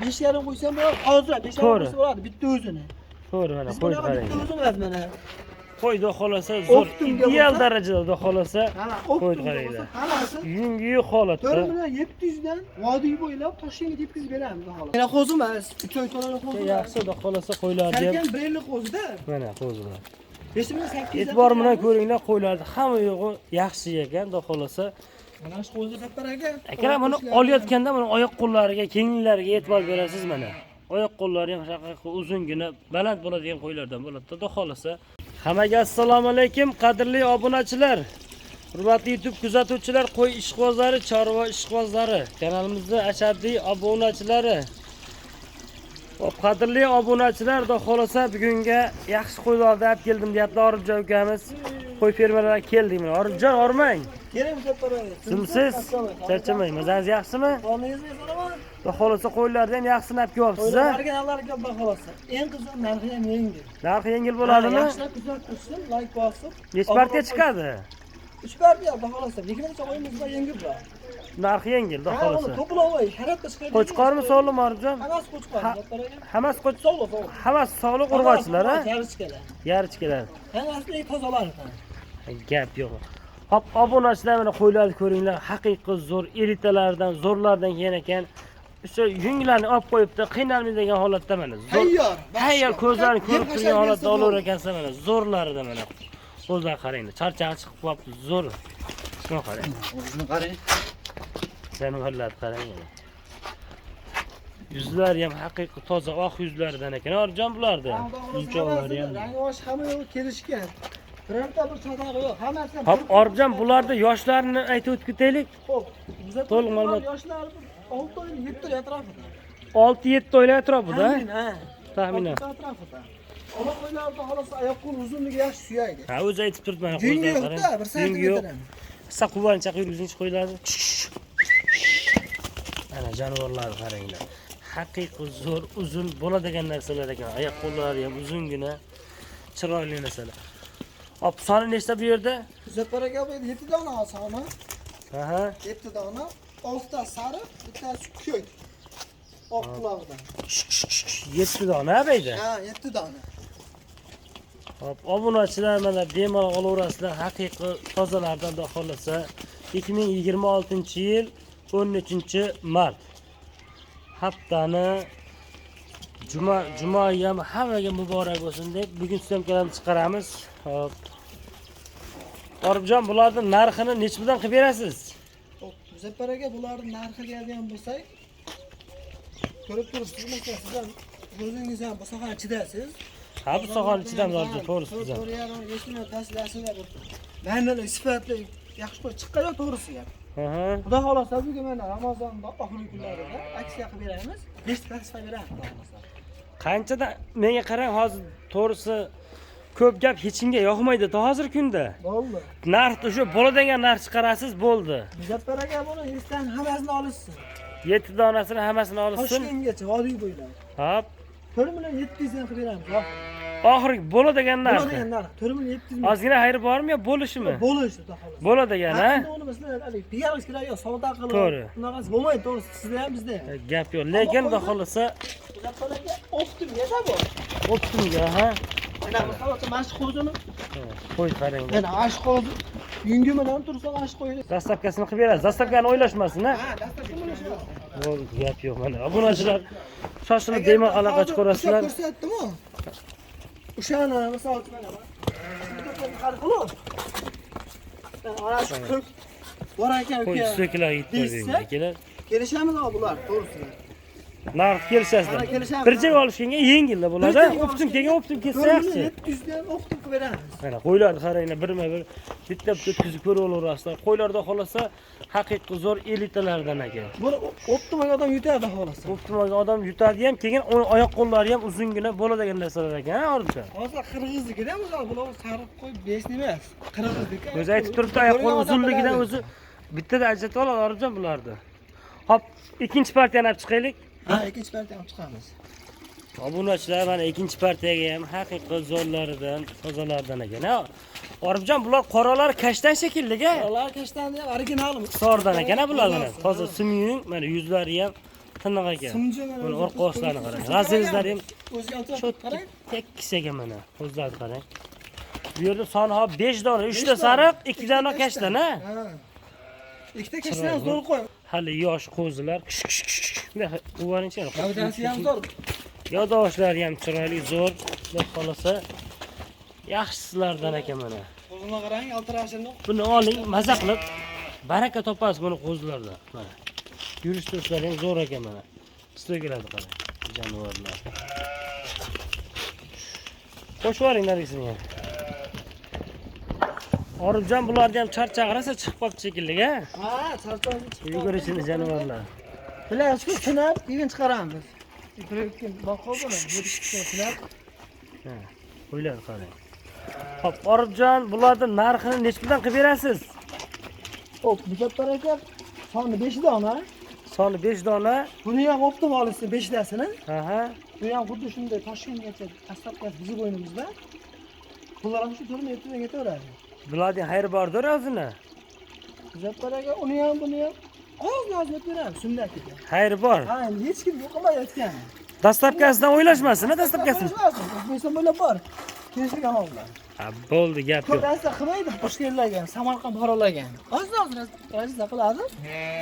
5,5 qo'ysam bo'ladi. Hozir 5,5 qo'ysa bo'ladi bitta o'zini. To'g'ri, mana qo'y qarang. Bitta o'zimiz mana. Qo'yda xolasa zo'r, ideal darajada xolasa qo'y qaranglar. Hammasi Yungi holatda. 4,700 dan vodiy bo'ylab Toshkentga yetkazib beramiz xolos. Mana qo'zi emas, 3 oy to'lani qo'zi. Yaxshi xudo xolasa qo'ylarni ham. Salkam brelli qo'zida. Mana qo'zilar. 5,800. E'tibor bilan ko'ringlar, qo'ylarni hamma yo'g'i yaxshi ekan, xudo xolasa. Mana shu qo'zni Sattar aka. Akalar buni olayotganda mana oyoq qo'llariga, kenglariga e'tibor berasiz mana. Oyoq qo'llari ham shaqqa uzungina, baland bo'ladigan qo'ylardan bo'ladi. Xudo xolasa. Hammaga assalomu alaykum, qadrli obunachilar. Hurmatli YouTube kuzatuvchilar, qo'y ishqibozlari, chorva ishqibozlari, kanalimizning ashaddiy obunachilari. Qadrli obunachilar, xudo xolasa bugunga yaxshi qo'ylarni olib keldim deyapti Orifjon ukamiz. Qo'y fermalariga keldik mana. Orifjon, ormang. Keling Sattar aka. Simsiz, charchamang. Mazangiz yaxshimi? Qo'lingizni so'raman. Xudo xolasa qo'ylarni ham yaxshi olib kelyapsiz a? Originalarga xudo xolasa. Eng qizig'i narxi ham yengil. Narxi yengil bo'ladimi? Yaxshilab kuzatib tursin, like bosib. Necha partiya chiqadi? 3 partiya xudo xolasa. Lekin o'yinimizda yengil bor. Narxi yengil, xudo xolasa. To'plovay, harakatda chiqadi. Qo'chqormi, sog'liqmi Orifjon? Hammasi qo'chqor, Sattar aka. Hammasi Sog'liq. Hammasi sog'liq urg'ochilar a? Yarichkalar. Yarichkalar. Hammasi tozalar. Gap yo'q. Hop, obunachilar mana qo'ylarni ko'ringlar. Haqiqiy zo'r elitalardan, zo'rlardan keyin ekan. O'sha yunglarni olib qo'yibdi, qiynalmaydigan holatda mana. Tayyor. Tayyor ko'zlarni ko'rib turgan holatda olar ekansa mana. Zo'rlarida mana. Qo'zlar qaranglar. Charchag'i chiqib qolibdi, zo'r. Shuni qarang. O'zini qarang. Jonivorlarni qarang. Yuzlari ham haqiqiy toza oq yuzlaridan ekan. Orjon bulardi. Yumshoqlari ham. Rangi osh hamma yo'q kelishgan. Birorta bir sadag'i yo'q. Hammasi. Hop, Orjon bularda yoshlarini aytib o'tib ketaylik. Xo'p, bizda To'liq ma'lumot. yoshlar 6 oy, 7 oy atrofida. 6-7 oylar atrofida. Taxminan. Atrofida. Ona qo'ylarda xolos oyoq qo'l uzunligi yaxshi suyaydi. Ha, o'zi aytib turibdi mana Jungi qo'zlar yo'qda, qarang. bir santimetr ham. Qissa quvvancha yurgizing qo'ylarni. Ana jonivorlarni qaranglar. Haqiqiy zo'r, uzun bo'ladigan narsalar ekan. Oyoq qo'llari ham uzungina, chiroyli narsalar. Hop, soni nechta bu yerda? Sattar aka bu 7 dona soni. Aha. 7 dona, 6 ta sariq, bittasi ko'k. Oq qulog'idan. 7 dona bayda. Ha, 7 dona. Hop, obunachilar mana bemalol olaverasizlar. Haqiqiy tozalardan da xolasa 2026-yil 13-mart. Haftani juma ham hammaga muborak bo'lsin deb bugun syomkalarni chiqaramiz. Hop. Orifjon, bularning narxini nechidan qilib berasiz? Xo'p, Sattar aka bularning narxiga kelgan bo'lsak, ko'rib turibsiz, masalan, siz ham o'zingiz ham bu sohani chidasiz. Ha, bu sohani chidamli Orifjon, to'g'risi siz ham. 4,5 million tashlasizlar. Mandan sifatli yaxshi qo'y chiqqan to'g'risi gap. Aha. Xudo xolasa bugun mana Ramazonda oxirgi kunlarida aksiya qilib beramiz. 5 ta tasfa beramiz xudo xolasa. Qanchada menga qarang, hozir to'g'risi ko'p gap hech kimga yoqmaydi hozirgi kunda. Bo'ldi. Narxni o'sha bo'ladigan narx chiqarasiz, bo'ldi. Sattar aka buni esdan hammasini olishsin. 7 donasini hammasini olsin. Toshkentgacha vodiy bo'ylab. Hop. 4,700 dan qilib beramiz. Oxirgi bo'ladigan narx. Bo'ladigan narx 4,700. Ozgina xayri bormi yo bo'lishimi? Bo'lishi xudo xolasa. Bo'ladigan, ha? Uni bizlar hali piyoz kerak yo'q, savdo qilib. To'g'ri. Bunaqasi bo'lmaydi, to'g'risi. Sizda ham bizda ham. Gap yo'q. Lekin xudo xolasa Sattar aka optimga bu. optimga, ha? Mana bu savdo mashq qo'zini. Qo'y qarang. Mana ash qo'zi. Yungi bilan tursa ash qo'ydi. Dastavkasini qilib berasiz. Dastavkani o'ylashmasin, ha? Ha, dastlabki bo'lishadi. Bo'ldi, gap yo'q mana. Obunachilar shoshilib bemalol aloqa chiqarasizlar. Ko'rsatdim-ku. O'shani misol mana. Qani qilib. Ana shu ko'k bor ekan Qo'y uka. so'kilar yetdi kelar. Kelishamiz bular, to'g'risi. Narx kelishasizlar. Kelishamiz. Bir joyga olishganga yengil bo'ladi. Optim kelgan optim kelsa yaxshi. 700 dan optim qilib beramiz. Mana qo'ylarni qaranglar, birma-bir bitta-bitta o'tkazib ko'rib olaverasizlar. Qo'ylarda xolasa haqiqiy zo'r elitalardan ekan. Buni optimaga odam yutadi xolasa. Optimaga odam yutadi ham, keyin oyoq qo'llari ham uzungina bo'ladigan narsalar ekan, Orifjon. Hozir qirg'iznikida misol bular sariq qo'y besni emas. Qirg'izniki. O'zi aytib turibdi, oyoq qo'l uzunligidan o'zi bittada ajratib oladi Orifjon bularni. Hop, ikkinchi partiyani olib chiqaylik. Ha, ikkinchi partiyani chiqamiz. Obunachilar mana ikkinchi partiyaga ham haqiqiy zo'rlaridan, tozalardan ekan. Ha, Orifjon, bular qoralar kashtan shekilliga. Ular kashtanni ham originalmi? Sordan ekan bular mana. Toza simyung, mana yuzlari ham tiniq ekan. Simji mana Buni o'zi orqa ostlarini qarang. qarang. Razilizlar ham O'ziga olib shu qarang. tekis ekan mana. O'zlari qarang. Bu yerda soni hop 5 dona, 3 ta sariq, 2 dona kashtan, ha? Ha. Ikkita kashtan zo'r qo'y. Hali yosh qo'zilar. Quvaning chara. Gavdasi ham zo'r. Yodoshlari ham chiroyli, zo'r. Xudo xolasa yaxshisilardan ekan mana. Qo'zini qarang, altirashini. Buni oling, maza qilib baraka topasiz buni qo'zilarda. Mana. Yurish turishlari ham zo'r ekan mana. Stoygalarni qarang. Jonivorlar. Qo'shib yuboring narisini ham. Oribjon bularni ham charchag'irasa chiqib qolib shekilli, ha? Ha, charchoqni chiqib. Yugurishini jonivorlar. Bilasizku, sinab, keyin chiqaramiz. Ikki boqqa buni, sinab. Ha, qo'ylar qarang. Hop, Oribjon, bularning narxini nechtadan qilib berasiz? Hop, Mujabbar aka, soni 5 dona. Soni 5 dona. Buni ham optim olishsin 5 tasini. Aha. Bu ham xuddi shunday Toshkentgacha tashlab bizi bo'ynimizda. Bular ham shu 4 metrdan ketaveradi. Bularning xayri bordir o'zini. Mujabbar aka, uni ham buni ham oz-oz beramiz, shunday ekan. Xayri bor. Ha, hech kim yo'qolmayotgan. Dastlabkasidan o'ylashmasin, dastlabkasini. O'zbekiston bo'ylab bor. Kelishgan oldilar. Ha, bo'ldi, gap yo'q. Ko'rasa qilmaydi, Toshkentlarga, Samarqand borolagan. Oz-oz razza qiladi.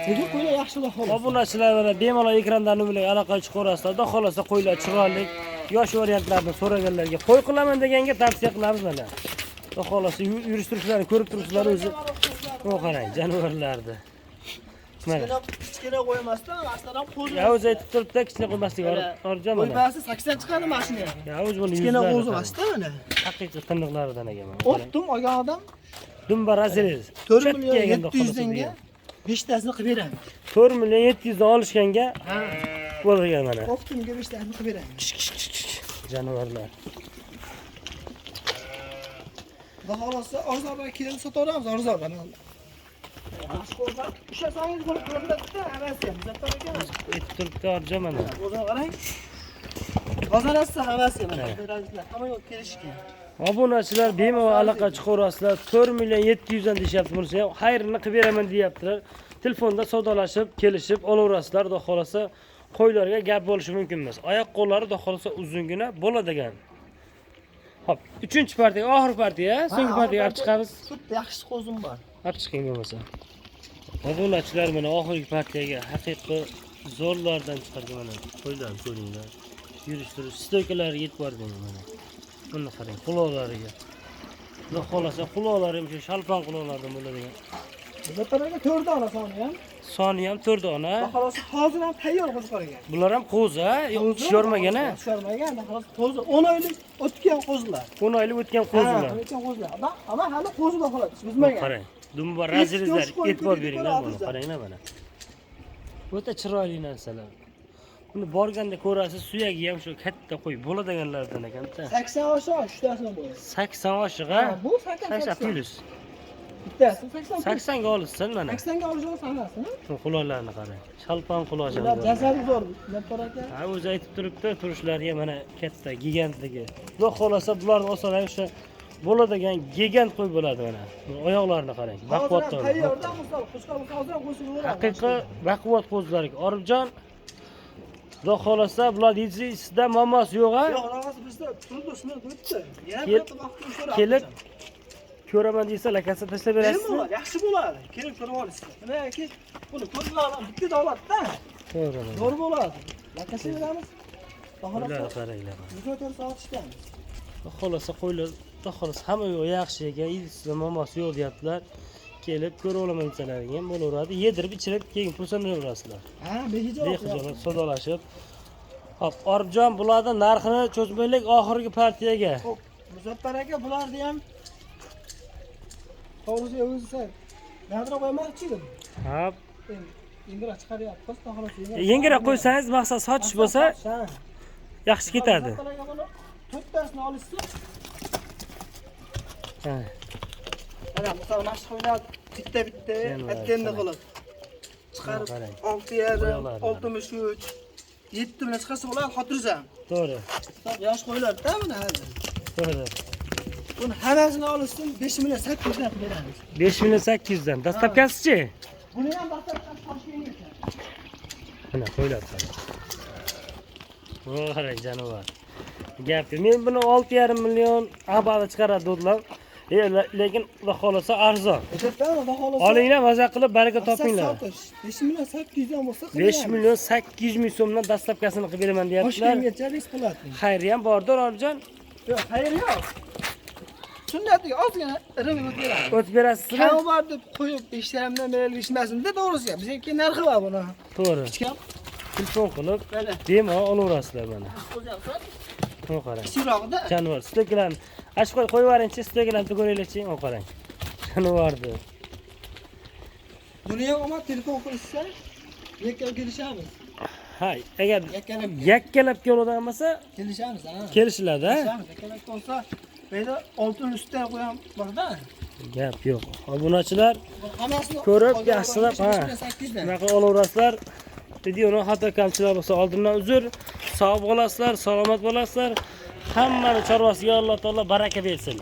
Lekin qo'ylar yaxshiroq xolos. Obunachilar mana bemalol ekrandan bilan aloqa chiqarasizlar. Xudo xolasa qo'ylar chiroyli, yosh variantlarni so'raganlarga qo'y qilaman deganga tavsiya qilamiz mana. Xudo xolasa yurishtirishlarni ko'rib turibsizlar o'zi. Bu qarang, jonivorlarni. Mana. Kichkina qo'ymasdan, aslida qo'zi. Ya o'zi aytib turibdi, kichkina qo'ymaslik orjon mana. Qo'ybasi 80 chiqadi mashina. Ya o'zi buni Kichkina yuzlari qo'zi qarang. vasta mana. Haqiqiy tiniqlaridan ekan mana. Optim olgan odam Dumba raziliz. 4 million 700 mingga 5 tasini qilib beramiz. 4 million 700 dan olishganga Ha. bo'lgan mana. Optimga 5 tasini qilib beramiz. Jonivorlar. Xudo xolasa arzonga kelib sotaveramiz, arzonga. O'sha sangiz bo'lib ko'rinadi-da, havasi ham. Mujabbar aka. Aytib turibdi orjon mana. O'zini qarang. Bozorasi havasi mana. Hamma yo'q kelishgan. Obunachilar bemalol aloqa chiqarasizlar. 4 million 700 dan deyapti bunisi ham. Xayrini qilib beraman deyaptilar. Telefonda savdolashib, kelishib olaverasizlar. Xudo xolasa qo'ylarga gap bo'lishi mumkin emas. Oyoq qo'llari xudo xolasa uzungina bo'ladigan. Hop, 3-partiya, oxirgi partiya, so'nggi partiyaga olib chiqamiz. Sut yaxshi qo'zim bor. Olib chiqing bo'lmasa. Obunachilar mana oxirgi partiyaga haqiqiy zo'rlardan chiqargan mana. Qo'ylar ko'ringlar. Yurishtirish stoykalari yetib bordi mana. Buni qarang, quloqlariga. Xudo xolasa quloqlari ham shu shalpon quloqlardan bo'ladigan. Mujabbar aka 4 dona soni ham. Soni ham 4 dona. Xudo xolasa hozir ham tayyor qo'zqor ekan. Bular ham qo'zi, ha? Yo'q, tushormagan, ha? Tushormagan, xolos qo'zi 10 oylik o'tgan qo'zilar. 10 oylik o'tgan qo'zilar. Ha, o'tgan qo'zilar. Ama hali qo'zida xolos, bizmagan. Qarang. Dumba razilizlar, e'tibor beringlar buni, qaranglar mana. O'ta chiroyli narsalar. Buni borganda ko'rasiz, suyagi ham shu katta qo'y bo'ladiganlardan ekan-da. 80 oshiq, 3 tasini bo'ladi. 80 oshiq, ha? Bu 80 plus. Bittasi 80. 80 ga olishsin mana. 80 ga olishgan sanasini. Shu quloqlarni qarang. Shalpon quloq Ular ham. jasadi zo'r, Mujabbar aka. Ha, o'zi aytib turibdi, turishlariga mana katta, gigantligi. Xudo xolasa bularni olsalar o'sha bo'ladigan gigant qo'y bo'ladi mana. Oyoqlarini qarang. Baquvvat. Tayyorda misol, qo'shqa hozir qo'shib bo'ladi. Haqiqiy baquvvat qo'zilar. Oribjon, xudo xolasa bular yeyishda muammosi yo'q-a? Yo'q, rag'asi bizda turdi, shuni o'tdi. Yana Kel- bir vaqt ko'ramiz. Kelib ko'raman desa, lakasini tashlab berasiz. Bo'ladi, yaxshi bo'ladi. Kelib ko'rib olasiz. Nima buni ko'rlar bitta davlatda. To'g'ri. Zo'r bo'ladi. Lakasi beramiz. Qo'ylar qaranglar. Bizga to'g'ri sotishgan. Xudo xolasa qo'ylar, xudo xolasa hamma yo'q yaxshi ekan, yeyishda muammosi yo'q deyaptilar. Kelib ko'rib olaman desalaring ham bo'laveradi. Yedirib, ichirib, keyin pul so'raverasizlar. Ha, behijob. Behijob savdolashib. Hop, Oribjon bularning narxini cho'zmaylik oxirgi partiyaga. Xo'p, Mujabbar aka bularni ham to'g'risi o'zisi. Nadira qo'ymoqchi edim. Hop. Yengilroq chiqaryapmiz, xolos Yengilroq qo'ysangiz, maqsad sotish bo'lsa, yaxshi ketadi. 4 tasini olishsa, Ha. mana misol mashq qo'ylar bitta aytganda qilib chiqarib 6,5, 63, 7 bilan chiqarsa bo'ladi, xotirsam. To'g'ri. Yosh qo'ylar-da buni hozir. To'g'ri. Buni hammasini olishsin 5 million 800 dan beramiz. 5 million 800 dan. Dastlabkasichi? Buni ham dastlab Toshkentga. Mana qo'ylar qara. Voy janovar. Gap men buni 6,5 million abada chiqaradi dedilar. Lekin xudo xolasa arzon. Olinglar, maza qilib baraka topinglar. 5 million 800 ham bo'lsa 5 million 800 ming so'mdan dastlabkasini qilib beraman deyaptilar. Toshkentgacha besplatniy. Xayri ham bordir, Olimjon. Yo'q, xayr yo'q. Sunnatiga ozgina irimini o'tib beradi. O'tib berasizmi? Kam bor deb qo'yib 5,5 dan berishmasin-da, to'g'risi. Bizga narxi bor buni. To'g'ri. Kichkina. Telefon qilib, bemalol olaverasizlar mana. Mana qarang. Kichikroqda. Jonivor, stokalarni ochib qo'yib yuboringchi, stokalarni ko'ringlarchi, mana qarang. Jonivordi. Buni ham omad telefon qilishsa, yakkalab kelishamiz. Ha, agar Yakkalab yakkalab keladigan bo'lsa, kelishamiz, ha. kelishiladi-a? Kelishamiz, yakkalab bo'lsa, menda oltin ustida qo'yam bor-da. Gap yo'q. Obunachilar Hammasini ko'rib, yaxshilab, ha. 800 dan. Bunaqa olaverasizlar. Videoni xato kamchiliklar bo'lsa oldindan uzr. Sog' bo'lasizlar, salomat bo'lasizlar. Hammani chorvasiga Alloh taolo baraka bersin.